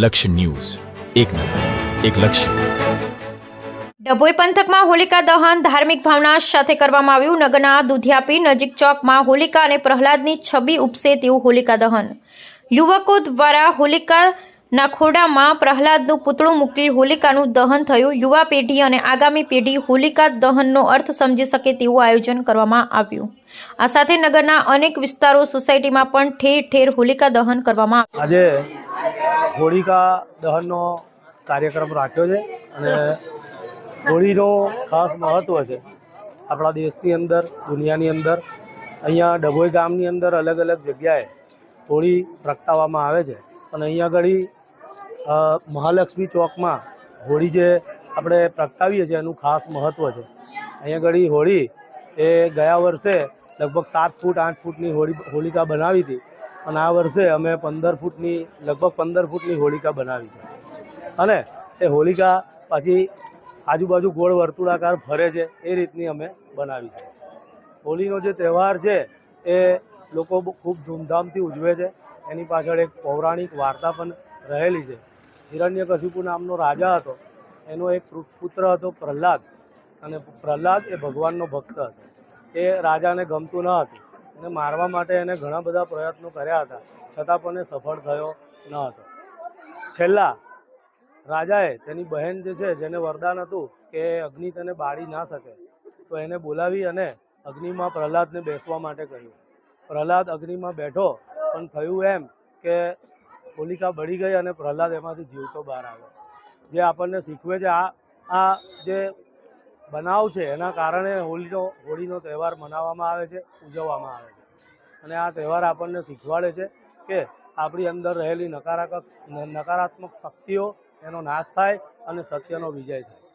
લક્ષ્ય ન્યૂઝ, એક નજર, એક લક્ષ્ય. ડભોઈ પંથકમાં હોલિકા દહન ધાર્મિક ભાવના સાથે કરવામાં આવ્યું. નગરના દુધિયાપી નજીક ચોકમાં હોલિકા અને પ્રહલાદની છબી ઉપસે તેવું હોલિકા દહન. યુવકો દ્વારા હોલિકાના ખોડામાં પ્રહલાદનું પૂતળું મૂકી હોલિકાનું દહન થયું. યુવા પેઢી અને આગામી પેઢી હોલિકા દહનનો અર્થ સમજી શકે તેવું આયોજન કરવામાં આવ્યું. આ સાથે નગરના અનેક વિસ્તારો સોસાયટીમાં પણ ઠેર ઠેર હોલિકા દહન કરવામાં આવ્યું. આજે હોલિકા દહનનો કાર્યક્રમ રાખ્યો છે અને હોળીનો ખાસ મહત્ત્વ છે આપણા દેશની અંદર, દુનિયાની અંદર. અહીંયા ડભોઈ ગામની અંદર અલગ અલગ જગ્યાએ હોળી પ્રગટાવવામાં આવે છે અને અહીંયા આગળ મહાલક્ષ્મી ચોકમાં હોળી જે આપણે પ્રગટાવીએ છીએ એનું ખાસ મહત્ત્વ છે. અહીંયા આગળ હોળી એ ગયા વર્ષે લગભગ 7 ફૂટ 8 ફૂટની હોલિકા બનાવી હતી અને આ વર્ષે અમે 15 ફૂટની લગભગ 15 ફૂટની હોલિકા બનાવી છે. અને એ હોલિકા પાછી આજુબાજુ ગોળ વર્તુળાકાર ફરે છે એ રીતની અમે બનાવી છે. હોળીનો જે તહેવાર છે એ લોકો ખૂબ ધૂમધામથી ઉજવે છે. એની પાછળ એક પૌરાણિક વાર્તા પણ રહેલી છે. હિરણ્યકશિપુ નામનો રાજા હતો, એનો એક પુત્ર હતો પ્રહલાદ, અને પ્રહલાદ એ ભગવાનનો ભક્ત હતો. એ રાજાને ગમતું ન હતું અને મારવા માટે એને ઘણા બધા પ્રયત્નો કર્યા હતા, છતાં પણ એ સફળ થયો ન હતો. છેલ્લા રાજાએ તેની બહેન જે છે, જેને વરદાન હતું કે અગ્નિ તેને બાળી ના શકે, તો એને બોલાવી અને અગ્નિમાં પ્રહલાદને બેસવા માટે કહ્યું. પ્રહલાદ અગ્નિમાં બેઠો, પણ થયું એમ કે હોલિકા બળી ગઈ અને પ્રહલાદ એમાંથી જીવતો બહાર આવ્યો. જે આપણને શીખવે છે આ જે બનાવ છે એના કારણે હોળીનો તહેવાર મનાવવામાં આવે છે, ઉજવવામાં આવે છે. અને આ તહેવાર આપણને શીખવાડે છે કે આપણી અંદર રહેલી નકારાત્મક શક્તિઓ એનો નાશ થાય અને સત્યનો વિજય થાય.